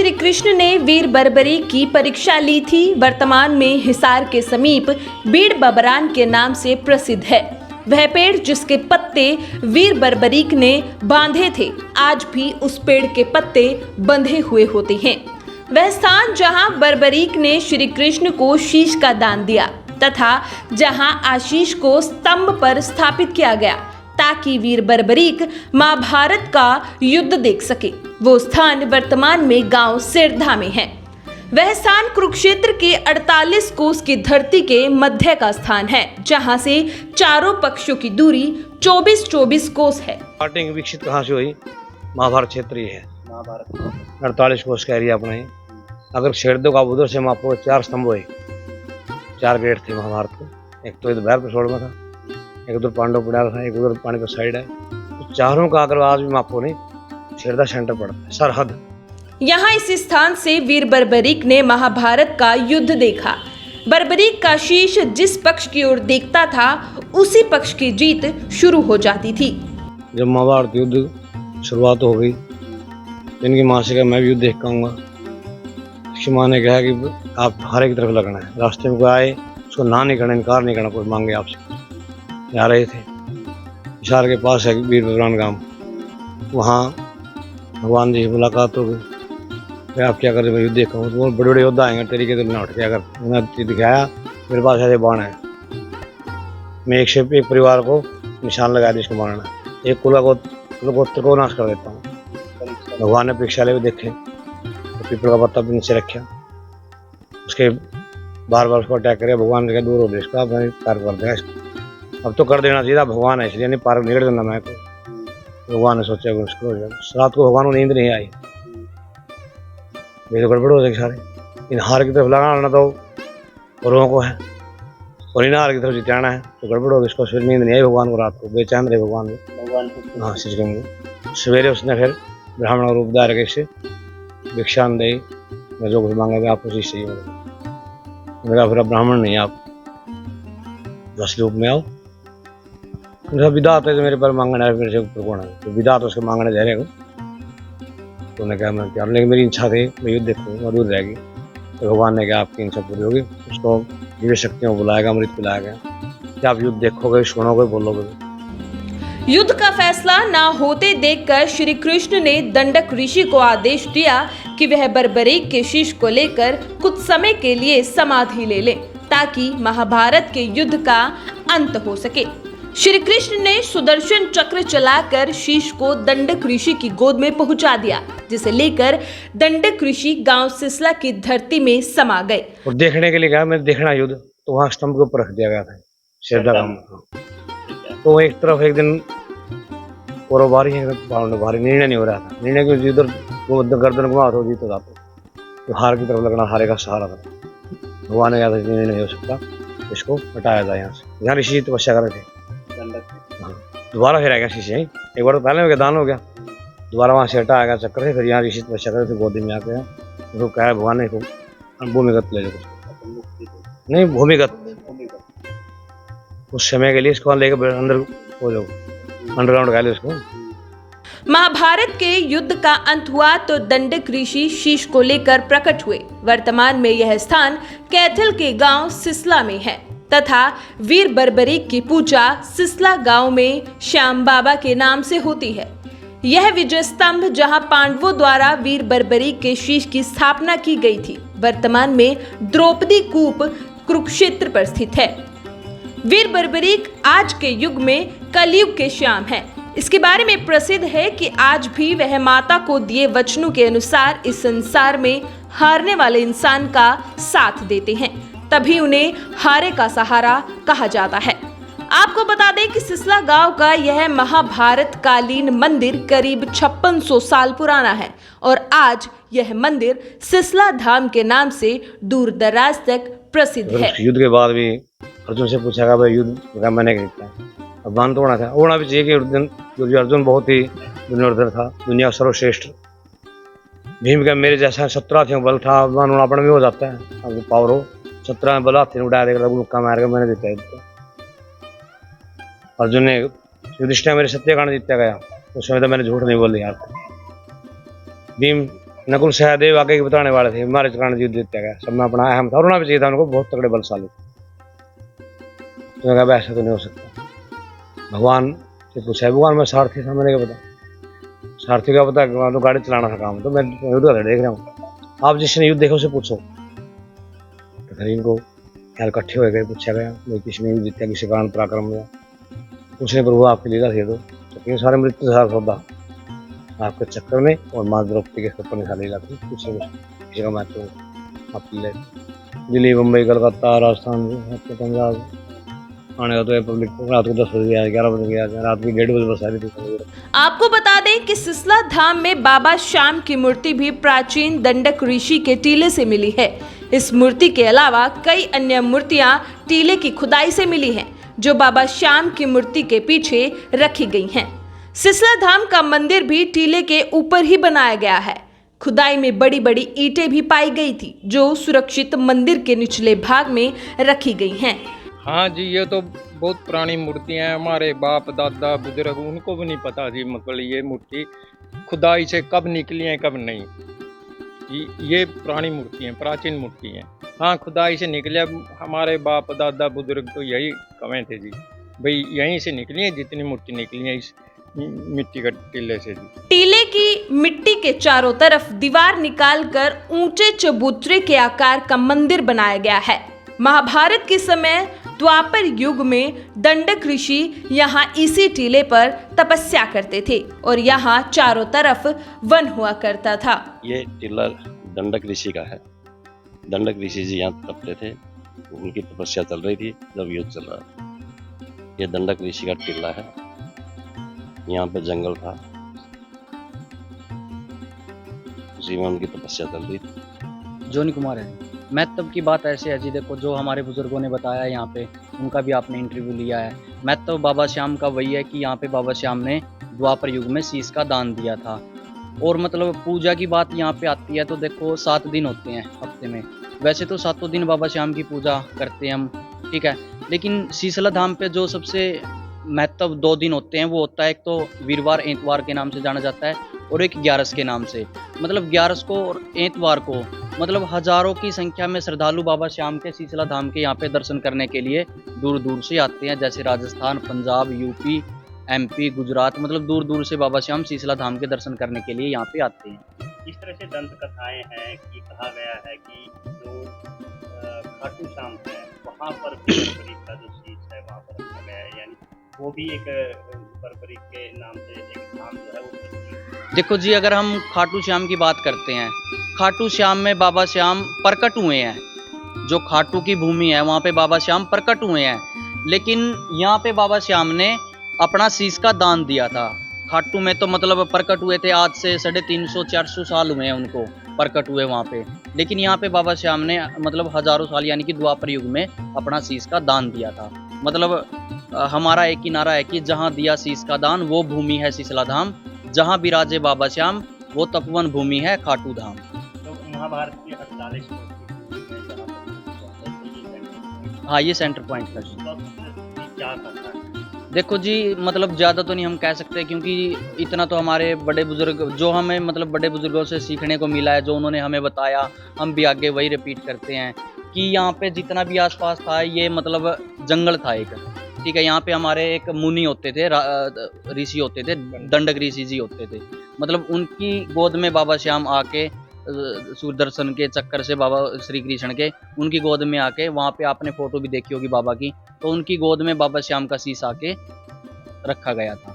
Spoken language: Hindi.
श्री कृष्ण ने वीर बर्बरीक की परीक्षा ली थी, वर्तमान में हिसार के समीप बीड़ बबरान के नाम से प्रसिद्ध है। वह पेड़ जिसके पत्ते वीर बर्बरीक ने बांधे थे, आज भी उस पेड़ के पत्ते बंधे हुए होते हैं। वह स्थान जहां बर्बरीक ने श्री कृष्ण को शीश का दान दिया तथा जहां आशीष को स्तंभ पर स्थापित किया गया ताकि वीर बर्बरीक महाभारत का युद्ध देख सके, वो स्थान वर्तमान में गांव सिरधा में है। वह स्थान कुरुक्षेत्र के 48 कोस की धरती के मध्य का स्थान है, जहां से चारों पक्षों की दूरी 24 कोस है। स्टार्टिंग विकसित कहाँ से हुई? महाभारत क्षेत्र ही है। महाभारत 48 कोस का एरिया अपना ही। अगर छेड़ दो का उधर से आपको 4 स्तंभ हुए, 4 गेट थे महाभारत के। एक तो इधर बैर पिछोड़ में था, एक उधर पांडव पड़ा था, एक उधर पानी का साइड है। तो चारों का अगर आज भी मापो नहीं, छेड़दा सेंटर पड़ता है, सरहद। यहाँ इस स्थान से वीर बर्बरीक ने महाभारत का युद्ध देखा। बर्बरीक का शीश जिस पक्ष की ओर देखता था, उसी पक्ष की जीत शुरू हो जाती थी। जब महाभारत युद्ध शुरुआत हो गई, इनकी माँ से कहा मैं भी युद्ध देख के आऊँगा। उसकी माँ ने कहा कि आप हारे की तरफ लगना है। रास्ते में कोई आए उसको ना नहीं करना, इनकार नहीं करना, कोई मांगे आपसे। जा रहे थे, हिसार के पास है बीड़ बबरान गांव, वहाँ भगवान जी से मुलाकात हो गई। आप क्या कर रहे? मैं युद्ध देखा हूँ। तो बड़े बड़े योद्धा आएंगे तेरी के, तो ना उठ के अगर उन्हें दिखाया मेरे पास ऐसे बाण है, मैं एक परिवार को निशान लगा दी, इसको मारना, एक गोत्र को नाश कर देता हूँ। भगवान ने परीक्षा ले देखे तो पीपल का पत्ता भी नीचे रखा, उसके बार बार उसको अटैक करे। भगवान ने दूर हो गया, इसका पार कर देगा, अब तो कर देना चाहिए, भगवान है इसलिए नहीं पार निकल देना मैं को। भगवान ने सोचा मुश्किल हो जाए। रात को भगवान को नींद नहीं आई, मेरे गड़बड़ हो जाएगी सारे। इन हार की तरफ लगाना तो औरों को है, और इन हार की तरफ जिताना है तो गड़बड़ होगी। इसको फिर नींद नहीं आई भगवान को, रात को बेचैन रहे भगवान को। हाँ श्री कृष्ण। सवेरे उसने फिर ब्राह्मण का रूप धार के से भिक्षा दे, मैं जो कुछ मांगेगा आपको चीज चाहिए। मेरा फिर ब्राह्मण नहीं, आप दस रूप में आओ। विदा तो मेरे पर मांगना है, मेरे से ऊपर कौन है? तो विदा तो उसके मांगने जा रहे हो। तो उन्होंने कहा मैं क्या, लेकिन मेरी इच्छा थी मैं युद्ध देखूँ, दूर रहेगी। तो भगवान ने कहा आपकी इच्छा पूरी होगी। उसको दिव्य शक्तियों को बुलाएगा, अमृत पिलाया गया कि आप युद्ध देखोगे, सुनोगे, बोलोगे। युद्ध का फैसला ना होते देखकर श्री कृष्ण ने दंडक ऋषि को आदेश दिया कि वह बर्बरीक के शीश को लेकर कुछ समय के लिए समाधि ले ले, ताकि महाभारत के युद्ध का अंत हो सके। श्री कृष्ण ने सुदर्शन चक्र चलाकर शीश को दंडक ऋषि की गोद में पहुंचा दिया, जिसे लेकर दंडक ऋषि गांव सिसला की धरती में समा गए। और देखने के लिए कहा मैं देखना युद्ध, तो वहां स्तंभ के ऊपर रख दिया गया था सिरधा गांव। तो एक तरफ एक दिन और भारी निर्णय नहीं हो रहा था। निर्णय क्योंकि इधर वो गर्दन घुमा तो जीत हो जाता, तो हार की तरफ लगना हारे का सहारा था। भगवान ने कहा था निर्णय नहीं हो सकता, इसको हटाया जाए यहाँ से। यहाँ ऋषि तपस्या कर रहे थे। दोबारा फिर आएगा शीशे, एक बार तो पहले हो गया, दान हो गया, दोबारा वहाँ से हटाया गया चक्कर है। फिर यहाँ ऋषि तपस्या कर रहे थे, गोदी में आ गया। उसको कहा भगवान ने भूमिगत ले जाओ, नहीं भूमिगत उस समय के लिए इसको लेकर अंदर हो जाओ, अंडरग्राउंड खा ले उसको। महाभारत के युद्ध का अंत हुआ तो दंडक ऋषि शीश को लेकर प्रकट हुए। वर्तमान में यह स्थान कैथल के गांव सिसला में है तथा वीर बर्बरीक की पूजा सिसला गांव में श्याम बाबा के नाम से होती है। यह विजय स्तंभ जहां पांडवों द्वारा वीर बर्बरीक के शीश की स्थापना की गई थी, वर्तमान में द्रौपदी कूप कुरुक्षेत्र पर स्थित है। वीर बर्बरीक आज के युग में कलयुग के श्याम है। इसके बारे में प्रसिद्ध है कि आज भी वह माता को दिए वचनों के अनुसार इस संसार में हारने वाले इंसान का साथ देते हैं, तभी उन्हें हारे का सहारा कहा जाता है। आपको बता दें कि सिसला गांव का यह महाभारत कालीन मंदिर करीब 5600 साल पुराना है और आज यह मंदिर सिसला धाम के नाम से दूर दराज तक प्रसिद्ध है। युद्ध के बाद भी अर्जुन से पूछा भाई युद्ध मैंने किया, अब मान तो होना था, होना भी चाहिए कि अर्जुन बहुत ही दुनिया था, दुनिया सर्वश्रेष्ठ। भीम का मेरे जैसा 17 थे बल था, अपना भी हो जाता है, अब पावर हो 17 में बल हाथी उठाया देगा, मुक्का मार के मैंने जीता। अर्जुन ने युधिष्ठिर मेरे सत्यकांड जीता गया, उस समय तो मैंने झूठ नहीं बोली यार। भीम नकुल सहदेव आगे बताने वाले थे, हमारे चरण युद्ध जीतया गया, सब में अपना अहम था और होना भी चाहिए था उनको, बहुत तगड़े बलशाली। तो कहा ऐसा तो नहीं हो सकता। भगवान से पूछा, भगवान मैं सारथी था, मैंने क्या पता, सारथी का पता तो गाड़ी चलाना था काम, तो मैं युद्ध का देख रहा हूँ, आप जिसने युद्ध देखा उसे पूछो। तो फिर इनको ख्याल इकट्ठे हो गए, पूछा गया भाई किसने युद्ध जीता, किसी कारण पराक्रम हुआ। उसने प्रभु आपकी लीला थी, तो सारे मृत्यु सारा सौदा आपके चक्कर में, और माँ द्रौपदी के सपन में लीला थी, कुछ किसी का महत्व आपकी लीला। दिल्ली, मुंबई, कलकत्ता, राजस्थान, पंजाब आने का तो पब्लिक रात को 10 बजे गया, 11 बजे गया, रात की 1:30 बजे बस आ रही थी। आपको बता दें कि सिसला धाम में बाबा श्याम की मूर्ति भी प्राचीन दंडक ऋषि के टीले से मिली है। इस मूर्ति के अलावा कई अन्य मूर्तियां टीले की खुदाई से मिली हैं, जो बाबा श्याम की मूर्ति के पीछे रखी गई हैं। सिसला धाम का मंदिर भी टीले के ऊपर ही बनाया गया है। खुदाई में बड़ी बड़ी ईंटें भी पाई गई थी, जो सुरक्षित मंदिर के निचले भाग में रखी गई हैं। हाँ जी, ये तो बहुत पुरानी मूर्तियाँ हैं, हमारे बाप दादा बुजुर्ग उनको भी नहीं पता थी, मतलब ये मूर्ति खुदाई से कब निकली है कब नहीं। ये पुरानी मूर्ति हैं, प्राचीन मूर्ति हैं। हाँ, खुदाई से निकले, हमारे बाप दादा बुजुर्ग तो यही कहे थे जी, भाई यहीं से निकली है जितनी मूर्ति निकली है, इस मिट्टी का टीले से जी। टीले की मिट्टी के चारों तरफ दीवार निकालकर ऊंचे चबूतरे के आकार का मंदिर बनाया गया है। महाभारत के समय द्वापर युग में दंडक ऋषि यहाँ इसी टीले पर तपस्या करते थे और यहाँ चारों तरफ वन हुआ करता था। ये टीला दंडक ऋषि का है। दंडक ऋषि जी यहाँ तपते थे, उनकी तपस्या चल रही थी जब युद्ध चल रहा था। ये दंडक ऋषि का टीला है, यहाँ पे जंगल था, उसी में उनकी तपस्या चल रही थी। जोनी कुमार है। महत्व की बात ऐसे है जी, देखो जो हमारे बुजुर्गों ने बताया यहाँ पे, उनका भी आपने इंटरव्यू लिया है। महत्व बाबा श्याम का वही है कि यहाँ पे बाबा श्याम ने द्वापर युग में शीश का दान दिया था। और मतलब पूजा की बात यहाँ पे आती है तो देखो 7 दिन होते हैं हफ्ते में। वैसे तो 7 दिन बाबा श्याम की पूजा करते हैं हम, ठीक है, लेकिन शीशला धाम पे जो सबसे महत्व 2 दिन होते हैं वो होता है, एक तो वीरवार एतवार के नाम से जाना जाता है और एक 11 के नाम से। मतलब 11 को और एतवार को मतलब हजारों की संख्या में श्रद्धालु बाबा श्याम के शीशला धाम के यहाँ पे दर्शन करने के लिए दूर दूर से आते हैं, जैसे राजस्थान, पंजाब, यूपी, एमपी, गुजरात, मतलब दूर दूर से बाबा श्याम शीशला धाम के दर्शन करने के लिए यहाँ पे आते हैं। इस तरह से दंत कथाएं हैं कि कहा गया है कि जो खाटू श्याम है वहाँ पर बर्बरी का जो शीश है वहाँ पर रखा गया है, यानी वो भी एक बर्बरी के नाम से एक धाम जो है वो। देखो जी, अगर हम खाटू श्याम की बात करते हैं, खाटू श्याम में बाबा श्याम प्रकट हुए हैं। जो खाटू की भूमि है वहाँ पे बाबा श्याम प्रकट हुए हैं, लेकिन यहाँ पे बाबा श्याम ने अपना शीश का दान दिया था। खाटू में तो मतलब प्रकट हुए थे, आज से 350-400 साल हुए हैं उनको प्रकट हुए वहाँ पे, लेकिन यहाँ पे बाबा श्याम ने मतलब हजारों साल यानी कि द्वापर युग में अपना शीश का दान दिया था। मतलब हमारा एक ही नारा है कि जहाँ दिया शीश का दान वो भूमि है शीशला धाम, जहाँ विराजे बाबा श्याम वो तपोवन भूमि है खाटू धाम। तो महाभारत के 48 हाँ, ये सेंटर पॉइंट है। क्या करता है? देखो जी, मतलब ज़्यादा तो नहीं हम कह सकते, क्योंकि इतना तो हमारे बड़े बुजुर्ग, जो हमें मतलब बड़े बुजुर्गों से सीखने को मिला है, जो उन्होंने हमें बताया, हम भी आगे वही रिपीट करते हैं कि यहाँ पे जितना भी आसपास था ये मतलब जंगल था एक, ठीक है। यहाँ पे हमारे एक मुनि होते थे, ऋषि होते थे, दंडक ऋषि जी होते थे। मतलब उनकी गोद में बाबा श्याम आके सुदर्शन के चक्कर से बाबा श्री कृष्ण के उनकी गोद में आके, वहाँ पे आपने फोटो भी देखी होगी बाबा की, तो उनकी गोद में बाबा श्याम का शीश आके रखा गया था।